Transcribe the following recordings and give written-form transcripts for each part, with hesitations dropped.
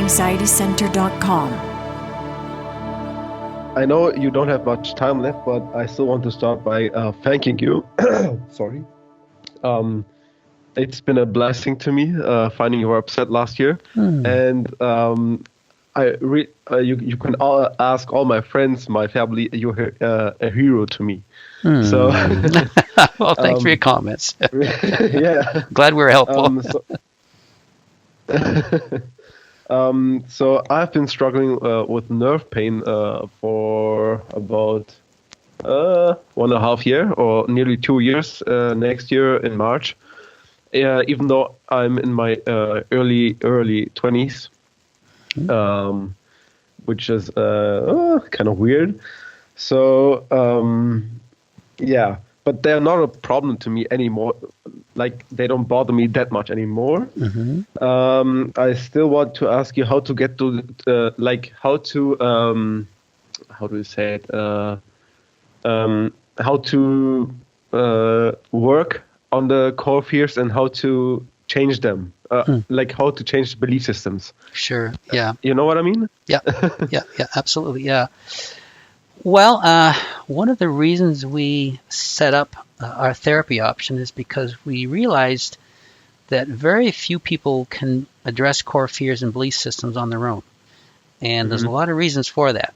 anxietycenter.com. I know you don't have much time left, but I still want to start by thanking you. Sorry. It's been a blessing to me finding your website last year, and you can ask all my friends, my family. You're a hero to me. So, well, thanks for your comments. Yeah, glad we were helpful. So I've been struggling with nerve pain for about 1.5 years or nearly 2 years. Next year in March, even though I'm in my early 20s, which is kind of weird. So yeah, but they're not a problem to me anymore. Like, they don't bother me that much anymore. I still want to ask you how to get to how do you say it? How to work on the core fears and how to change them. Like how to change belief systems. Sure. Yeah. You know what I mean? Yeah. Yeah. Absolutely. Yeah. Well, one of the reasons we set up our therapy option is because we realized that very few people can address core fears and belief systems on their own. And there's a lot of reasons for that.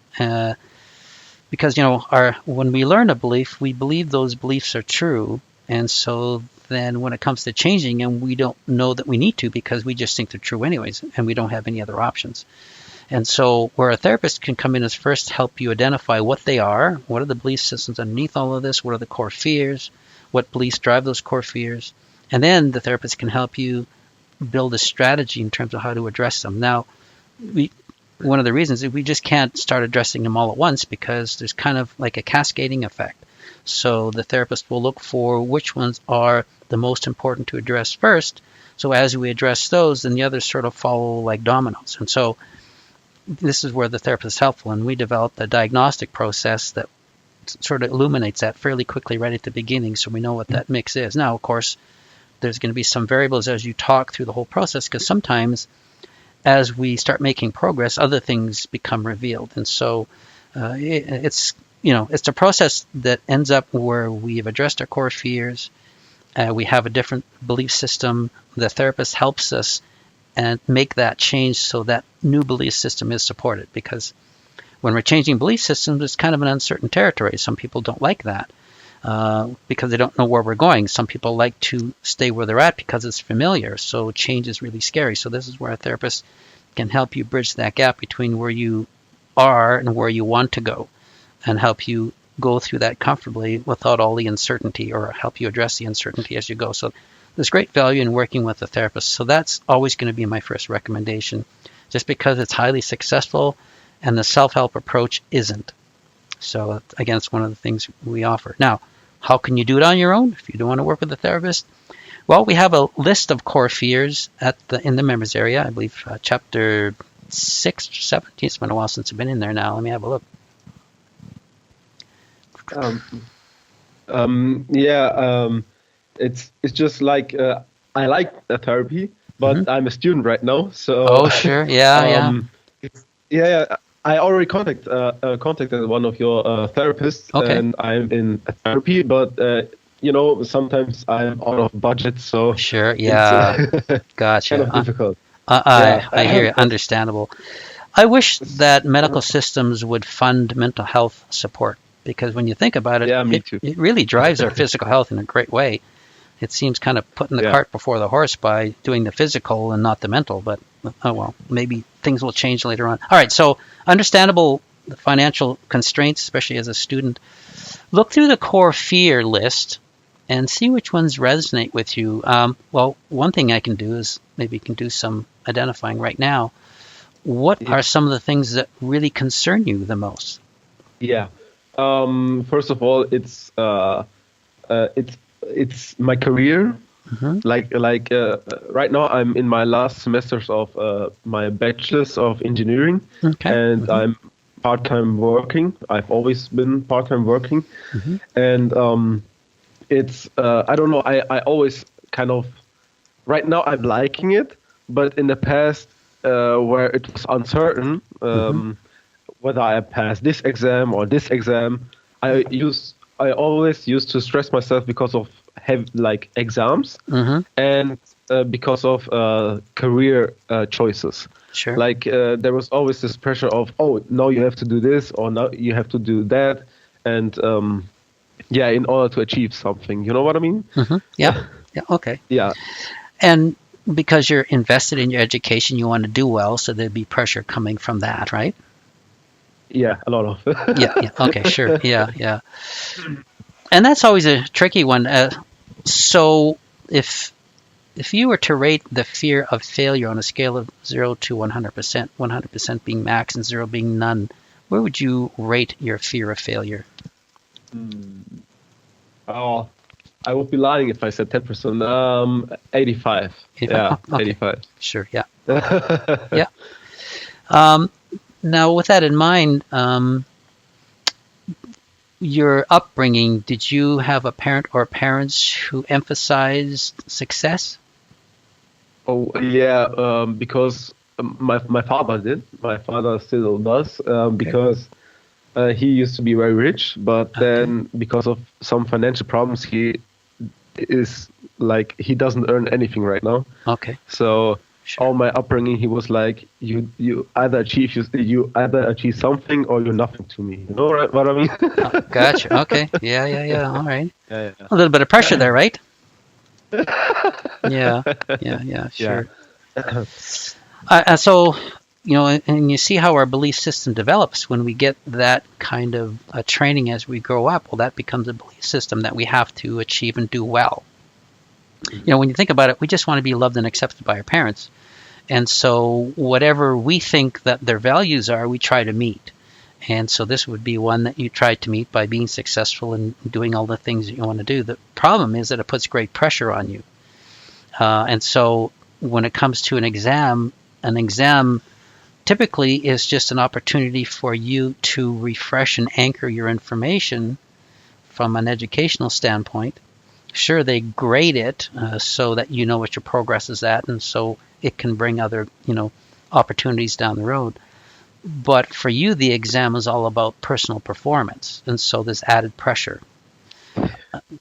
Because, when we learn a belief, we believe those beliefs are true. And so then when it comes to changing them, we don't know that we need to because we just think they're true anyways, and we don't have any other options. And so where a therapist can come in is first help you identify what they are, what are the belief systems underneath all of this, what are the core fears, what beliefs drive those core fears, and then the therapist can help you build a strategy in terms of how to address them. Now, one of the reasons is we just can't start addressing them all at once because there's kind of like a cascading effect. So the therapist will look for which ones are the most important to address first. So as we address those, then the others sort of follow like dominoes. And so this is where the therapist is helpful, and we developed a diagnostic process that sort of illuminates that fairly quickly right at the beginning, so we know what that mix is. Now, of course, there's going to be some variables as you talk through the whole process, because sometimes as we start making progress, other things become revealed. And so it's a process that ends up where we've addressed our core fears, we have a different belief system, the therapist helps us and make that change so that new belief system is supported. Because when we're changing belief systems, it's kind of an uncertain territory. Some people don't like that because they don't know where we're going. Some people like to stay where they're at because it's familiar. So change is really scary. So this is where a therapist can help you bridge that gap between where you are and where you want to go, and help you go through that comfortably without all the uncertainty, or help you address the uncertainty as you go. So there's great value in working with a therapist. So that's always going to be my first recommendation, just because it's highly successful and the self-help approach isn't. So again, it's one of the things we offer. Now, how can you do it on your own if you don't want to work with a therapist? Well, we have a list of core fears in the members area. I believe chapter 6 or 7. It's been a while since I've been in there now. Let me have a look. It's just like I like therapy, but I'm a student right now, so. Oh, sure, yeah. I already contacted one of your therapists, and I'm in therapy, but sometimes I'm out of budget, so. Sure, yeah, gotcha. Kind of difficult. I hear you. Understandable. I wish that medical systems would fund mental health support, because when you think about it, it really drives our physical health in a great way. It seems kind of putting the cart before the horse by doing the physical and not the mental, but oh well, maybe things will change later on. All right, so understandable financial constraints, especially as a student. Look through the core fear list and see which ones resonate with you. Well, one thing I can do is maybe you can do some identifying right now. What are some of the things that really concern you the most? Yeah. First of all, it's my career. Like right now I'm in my last semesters of my bachelor's of engineering, and I'm part-time working. I've always been part-time working, and it's I don't know. I always kind of right now I'm liking it, but in the past where it was uncertain whether I passed this exam or this exam, I always used to stress myself because of exams and because of career choices. Sure. Like there was always this pressure of, oh, now you have to do this or now you have to do that, and in order to achieve something. You know what I mean? Yeah. Yeah. Okay. Yeah. And because you're invested in your education, you want to do well, so there'd be pressure coming from that, right? Yeah, a lot of. Yeah. Okay. Sure. Yeah. And that's always a tricky one. So if you were to rate the fear of failure on a scale of 0 to 100%, 100% being max and 0 being none, where would you rate your fear of failure? Oh, I would be lying if I said 10%. 85. Yeah, Okay. 85. Sure. Yeah. Yeah. Now, with that in mind, your upbringing, did you have a parent or parents who emphasized success? Oh, yeah, because my father did. My father still does, because he used to be very rich, but then because of some financial problems, he doesn't earn anything right now. Okay. So Sure. all my upbringing, he was like, you either achieve something or you're nothing to me. You know what I mean? Gotcha. Okay. Yeah. All right. Yeah. A little bit of pressure there, right? Yeah. Sure. So, and you see how our belief system develops when we get that kind of training as we grow up. Well, that becomes a belief system that we have to achieve and do well. When you think about it, we just want to be loved and accepted by our parents. And so whatever we think that their values are, we try to meet. And so this would be one that you try to meet by being successful and doing all the things that you want to do. The problem is that it puts great pressure on you. And so when it comes to an exam typically is just an opportunity for you to refresh and anchor your information from an educational standpoint. Sure, they grade it so that you know what your progress is at, and so it can bring other, opportunities down the road. But for you, the exam is all about personal performance, and so there's added pressure,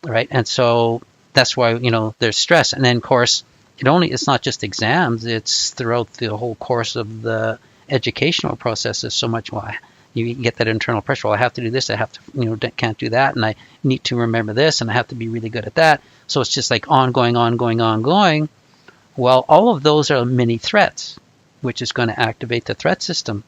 right? And so that's why there's stress. And then, of course, it's not just exams; it's throughout the whole course of the educational process. There's so much why. You get that internal pressure. Well, I have to do this. I have to, can't do that. And I need to remember this. And I have to be really good at that. So it's just like ongoing. Well, all of those are mini threats, which is going to activate the threat system.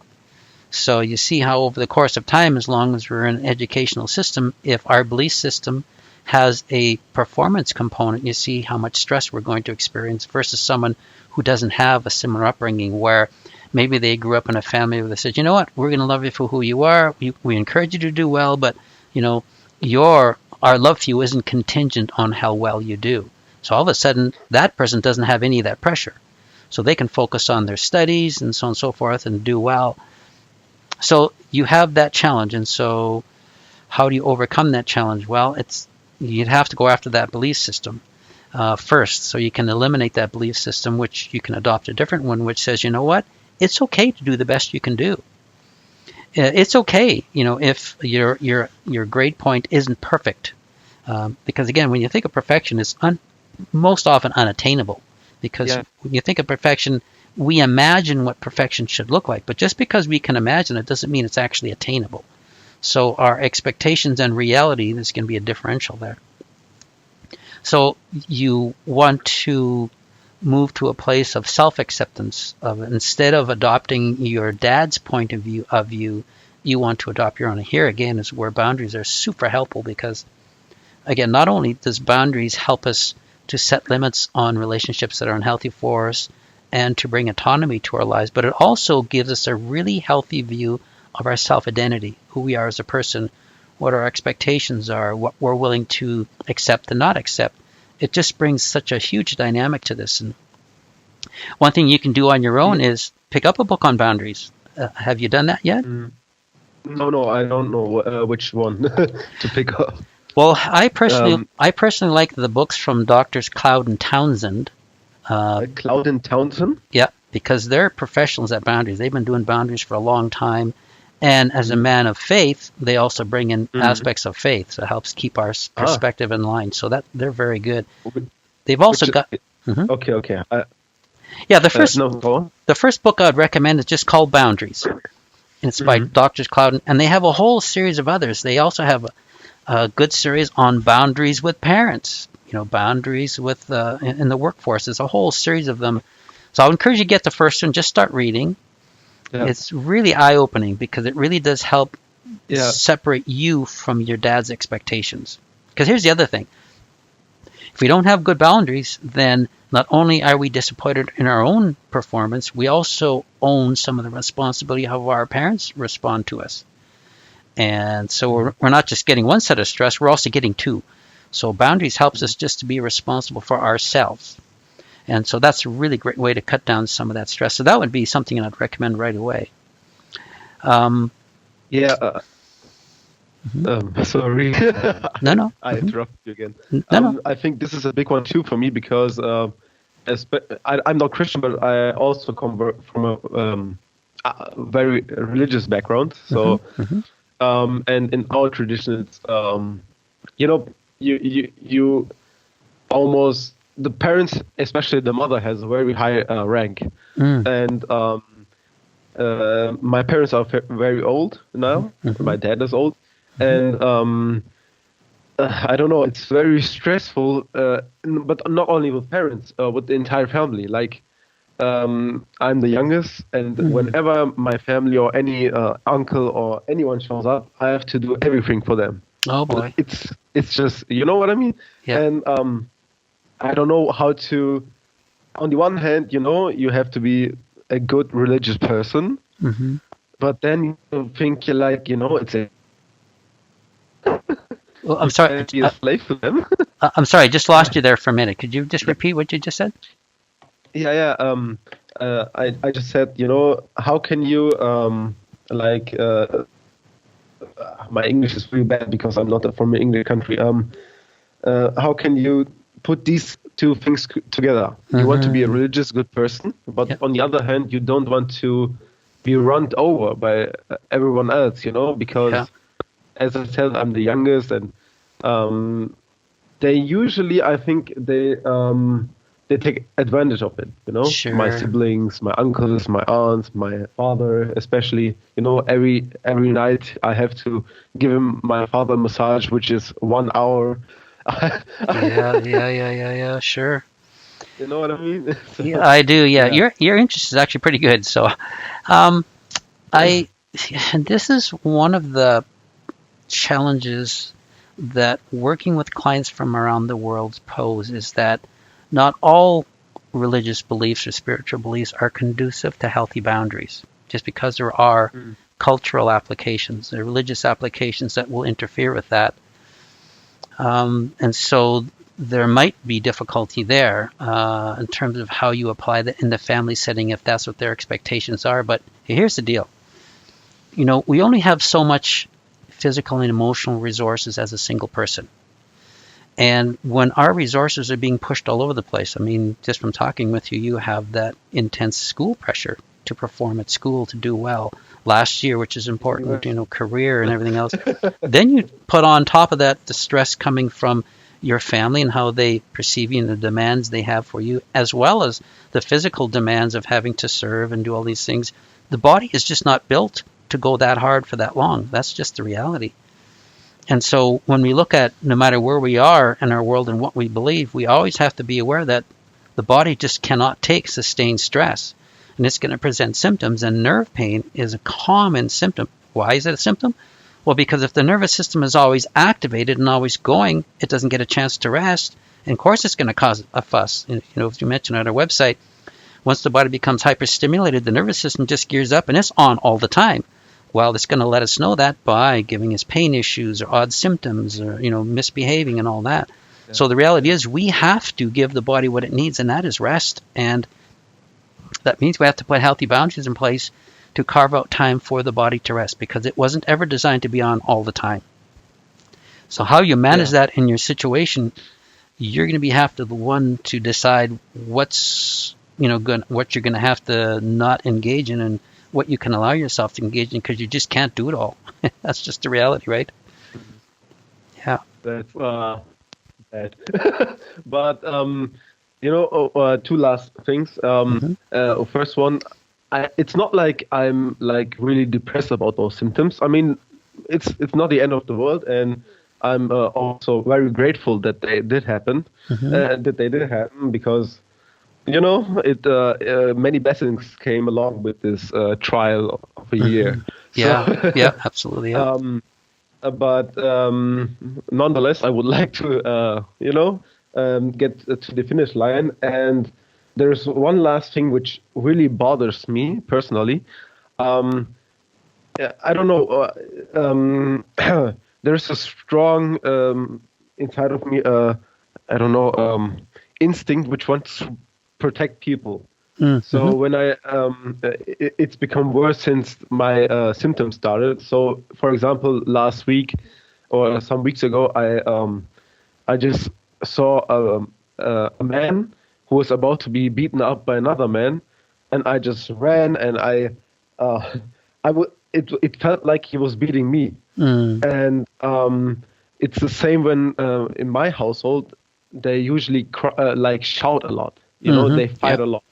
So you see how over the course of time, as long as we're in an educational system, if our belief system has a performance component, you see how much stress we're going to experience versus someone who doesn't have a similar upbringing where maybe they grew up in a family where they said, you know what, we're going to love you for who you are. We encourage you to do well, but our love for you isn't contingent on how well you do. So all of a sudden, that person doesn't have any of that pressure. So they can focus on their studies and so on and so forth and do well. So you have that challenge. And so how do you overcome that challenge? Well, you'd have to go after that belief system first. So you can eliminate that belief system, which you can adopt a different one, which says, you know what? It's okay to do the best you can do. It's okay, if your grade point isn't perfect, because again, when you think of perfection, it's most often unattainable. Because when you think of perfection, we imagine what perfection should look like, but just because we can imagine it doesn't mean it's actually attainable. So our expectations and reality, there's going to be a differential there. So you want to move to a place of self-acceptance. Instead of adopting your dad's point of view, you want to adopt your own. And here again is where boundaries are super helpful, because again, not only does boundaries help us to set limits on relationships that are unhealthy for us and to bring autonomy to our lives, but it also gives us a really healthy view of our self-identity, who we are as a person, what our expectations are, what we're willing to accept and not accept. It just brings such a huge dynamic to this. And one thing you can do on your own is pick up a book on boundaries. Have you done that yet? No, I don't know which one to pick up. Well, I personally like the books from Doctors Cloud and Townsend. Cloud and Townsend? Yeah, because they're professionals at boundaries. They've been doing boundaries for a long time. And as a man of faith, they also bring in aspects of faith. So it helps keep our perspective in line. So that they're very good. They've also got... Okay. Yeah, the first book I'd recommend is just called Boundaries. And it's by Dr. Clouden. And they have a whole series of others. They also have a good series on boundaries with parents. Boundaries with in the workforce. There's a whole series of them. So I'll encourage you to get the first one. Just start reading. Yeah. It's really eye-opening because it really does help separate you from your dad's expectations. Because here's the other thing. If we don't have good boundaries, then not only are we disappointed in our own performance, we also own some of the responsibility of how our parents respond to us. And so we're not just getting one set of stress, we're also getting two. So boundaries helps us just to be responsible for ourselves. And so that's a really great way to cut down some of that stress. So that would be something I'd recommend right away. Sorry. No. I interrupted you again. No. I think this is a big one too for me because I'm not Christian, but I also come from a very religious background. So, and in our tradition, it's you almost, the parents, especially the mother, has a very high rank, and my parents are very old now. My dad is old, and I don't know. It's very stressful, but not only with parents, with the entire family. Like, I'm the youngest, and whenever my family or any uncle or anyone shows up, I have to do everything for them. Oh boy! It's just, you know what I mean? Yeah. And I don't know how to. On the one hand, you have to be a good religious person, but then you think it's a. Well, I'm sorry. Be a slave to them. I'm sorry. I just lost you there for a minute. Could you just repeat what you just said? Yeah. I just said, how can you my English is really bad because I'm not from an English country. How can you put these two things together? You want to be a religious good person, but on the other hand, you don't want to be run over by everyone else, because as I said, I'm the youngest, and they usually, I think, they take advantage of it, Sure. My siblings, my uncles, my aunts, my father, especially, every night I have to give him my father a massage, which is 1 hour. Yeah, sure. You know what I mean? So, yeah, I do. Yeah. Your interest is actually pretty good. So, this is one of the challenges that working with clients from around the world pose, is that not all religious beliefs or spiritual beliefs are conducive to healthy boundaries, just because there are cultural applications, there are religious applications that will interfere with that. And so there might be difficulty there in terms of how you apply that in the family setting if that's what their expectations are. But here's the deal. We only have so much physical and emotional resources as a single person. And when our resources are being pushed all over the place, I mean, just from talking with you, you have that intense school pressure to perform at school, to do well last year, which is important, career and everything else. Then you put on top of that the stress coming from your family and how they perceive you and the demands they have for you, as well as the physical demands of having to serve and do all these things. The body is just not built to go that hard for that long. That's just the reality. And so when we look at no matter where we are in our world and what we believe, we always have to be aware that the body just cannot take sustained stress. And it's going to present symptoms, and nerve pain is a common symptom. Why is it a symptom? Well, because if the nervous system is always activated and always going, it doesn't get a chance to rest. And of course, it's going to cause a fuss. And, as you mentioned on our website, once the body becomes hyperstimulated, the nervous system just gears up and it's on all the time. Well, it's going to let us know that by giving us pain issues or odd symptoms or, misbehaving and all that. Yeah. So the reality is we have to give the body what it needs, and that is rest. And that means we have to put healthy boundaries in place to carve out time for the body to rest, because it wasn't ever designed to be on all the time. So how you manage that in your situation, you're going to have to the one to decide what's what you're going to have to not engage in and what you can allow yourself to engage in, because you just can't do it all. That's just the reality, right? Yeah. That's bad. But two last things. First one, it's not like I'm like really depressed about those symptoms. I mean, it's not the end of the world, and I'm also very grateful that they did happen. Because many blessings came along with this trial of a year. Yeah, So, yeah, absolutely. Yeah. But nonetheless, I would like to, get to the finish line. And there's one last thing which really bothers me personally. I don't know. There's a strong inside of me, I don't know, instinct which wants to protect people. So when it's become worse since my symptoms started. So, for example, last week or some weeks ago, I just saw a man who was about to be beaten up by another man, and I just ran, and it felt like he was beating me. And it's the same when in my household they usually shout a lot. They fight a lot.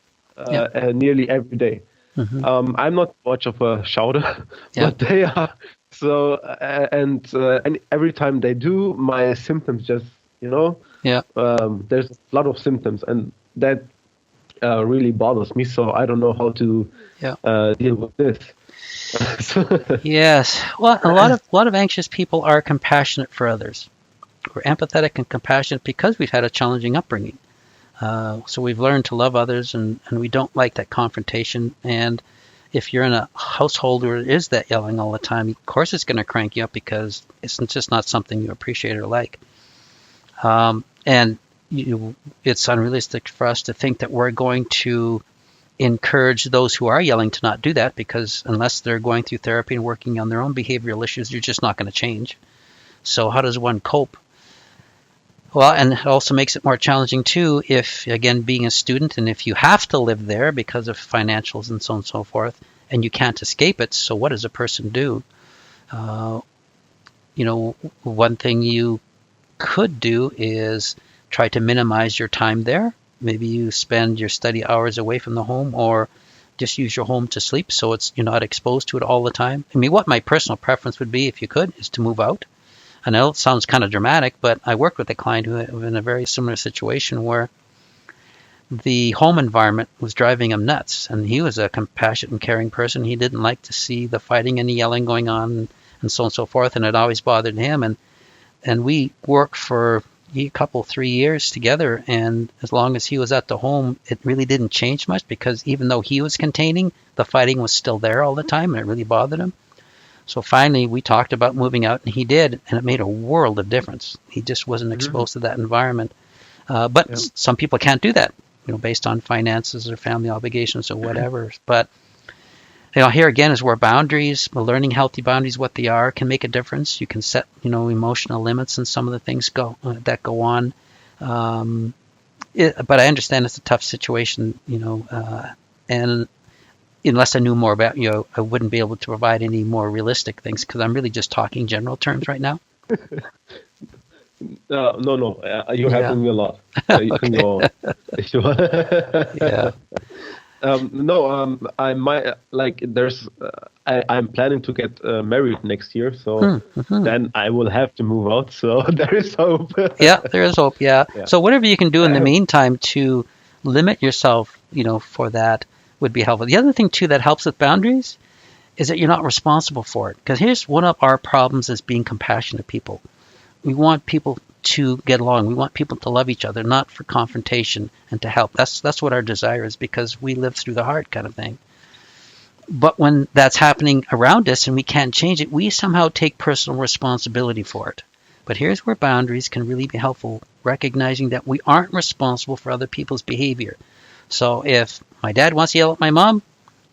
Nearly every day. I'm not much of a shouter, but they are. So and every time they do, my symptoms just there's a lot of symptoms, and that really bothers me. So I don't know how to deal with this. Yes, well, a lot of anxious people are compassionate for others. We're empathetic and compassionate because we've had a challenging upbringing. So we've learned to love others, and we don't like that confrontation. And if you're in a household where there is that yelling all the time, of course it's going to crank you up because it's just not something you appreciate or like. And it's unrealistic for us to think that we're going to encourage those who are yelling to not do that, because unless they're going through therapy and working on their own behavioral issues, you're just not going to change. So how does one cope? Well, and it also makes it more challenging too if, again, being a student, and if you have to live there because of financials and so on and so forth, and you can't escape it, so what does a person do? One thing you could do is try to minimize your time there. Maybe you spend your study hours away from the home, or just use your home to sleep so you're not exposed to it all the time. I mean, what my personal preference would be, if you could, is to move out. I know it sounds kind of dramatic, but I worked with a client who was in a very similar situation where the home environment was driving him nuts, and he was a compassionate and caring person. He didn't like to see the fighting and the yelling going on and so on and so forth, and it always bothered him. And we worked for a couple, 3 years together, and as long as he was at the home, it really didn't change much, because even though he was containing, the fighting was still there all the time, and it really bothered him. So finally, we talked about moving out, and he did, and it made a world of difference. He just wasn't exposed to that environment. But some people can't do that, based on finances or family obligations or whatever. But here again is where boundaries, learning healthy boundaries, what they are, can make a difference. You can set, emotional limits and some of the things that go on. But I understand it's a tough situation, and unless I knew more about you, I wouldn't be able to provide any more realistic things, because I'm really just talking general terms right now. No, you're helping me a lot. You can go on. Yeah. I might I'm planning to get married next year, so then I will have to move out. So there is hope. Yeah, there is hope. Yeah. So whatever you can do in the meantime to limit yourself, for that would be helpful. The other thing too that helps with boundaries is that you're not responsible for it. Because here's one of our problems as being compassionate people. We want people to get along. We want people to love each other, not for confrontation and to help. That's what our desire is, because we live through the heart kind of thing. But when that's happening around us and we can't change it, we somehow take personal responsibility for it. But here's where boundaries can really be helpful, recognizing that we aren't responsible for other people's behavior. So if my dad wants to yell at my mom,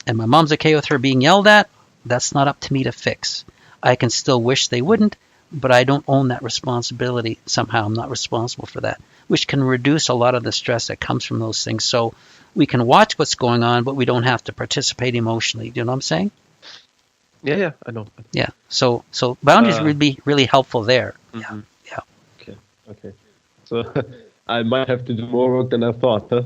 and my mom's okay with her being yelled at, that's not up to me to fix. I can still wish they wouldn't, but I don't own that responsibility somehow. I'm not responsible for that, which can reduce a lot of the stress that comes from those things. So we can watch what's going on, but we don't have to participate emotionally. Do you know what I'm saying? Yeah, I know. Yeah. So boundaries would be really helpful there. Mm-hmm. Yeah. Okay. So I might have to do more work than I thought, huh?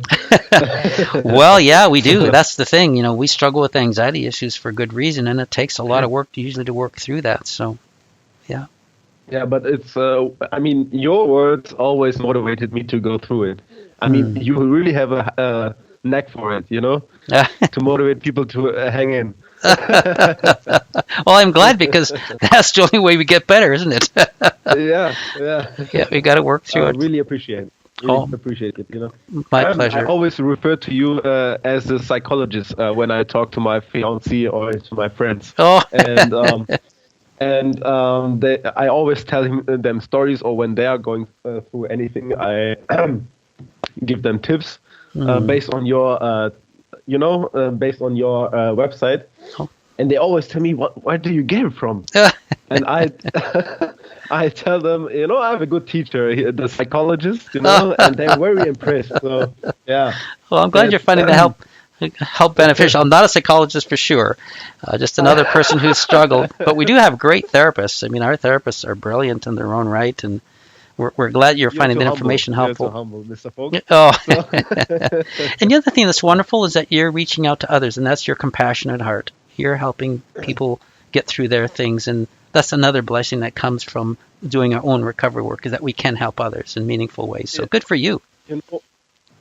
Well, yeah, we do. That's the thing. We struggle with anxiety issues for good reason, and it takes a lot of work usually to work through that. So, yeah. Yeah, but it's, your words always motivated me to go through it. I mean, you really have a knack for it, to motivate people to hang in. Well, I'm glad, because that's the only way we get better, isn't it? Yeah. Yeah, we got to work through it. Really appreciate it. Appreciate it, My pleasure. I always refer to you as a psychologist when I talk to my fiancée or to my friends. Oh. And I always tell them stories, or when they are going through anything, I give them tips based on your, based on your website. Oh. And they always tell me, where do you get it from? And I tell them, I have a good teacher, the psychologist, and they're very impressed. So, yeah. Well, I'm glad you're finding the help beneficial. I'm not a psychologist for sure, just another person who's struggled. But we do have great therapists. I mean, our therapists are brilliant in their own right, and we're glad you're finding the information helpful. You're so humble, Mr. Folk. Oh. And the other thing that's wonderful is that you're reaching out to others, and that's your compassionate heart. You're helping people get through their things, and that's another blessing that comes from doing our own recovery work, is that we can help others in meaningful ways. So good for you.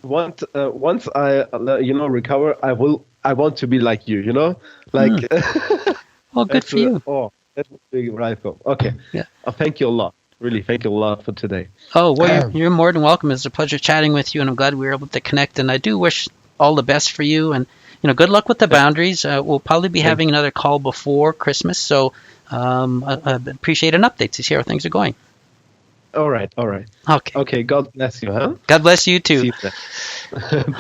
Once I recover, I want to be like you, like. Well, good for you. Oh, that would be right. Okay. Yeah. Thank you a lot. Really, thank you a lot for today. Oh, well, you're more than welcome. It's a pleasure chatting with you, and I'm glad we were able to connect. And I do wish all the best for you, and good luck with the boundaries. We'll probably be having another call before Christmas, so I appreciate an update to see how things are going. All right. Okay. God bless you, huh? God bless you too. See you then.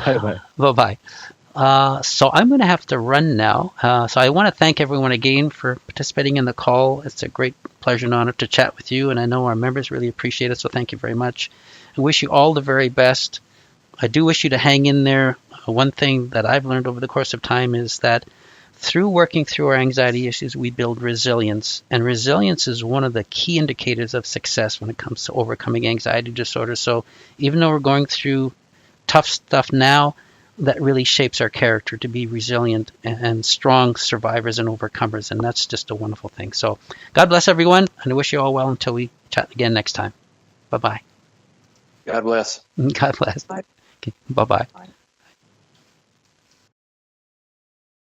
Bye. Bye. So I'm going to have to run now. So I want to thank everyone again for participating in the call. It's a great pleasure and honor to chat with you, and I know our members really appreciate it, so thank you very much. I wish you all the very best. I do wish you to hang in there. One thing that I've learned over the course of time is that through working through our anxiety issues, we build resilience. And resilience is one of the key indicators of success when it comes to overcoming anxiety disorder. So even though we're going through tough stuff now, that really shapes our character to be resilient and strong survivors and overcomers. And that's just a wonderful thing. So God bless everyone, and I wish you all well until we chat again next time. Bye-bye. God bless. God bless. Bye. Okay, bye-bye. Bye.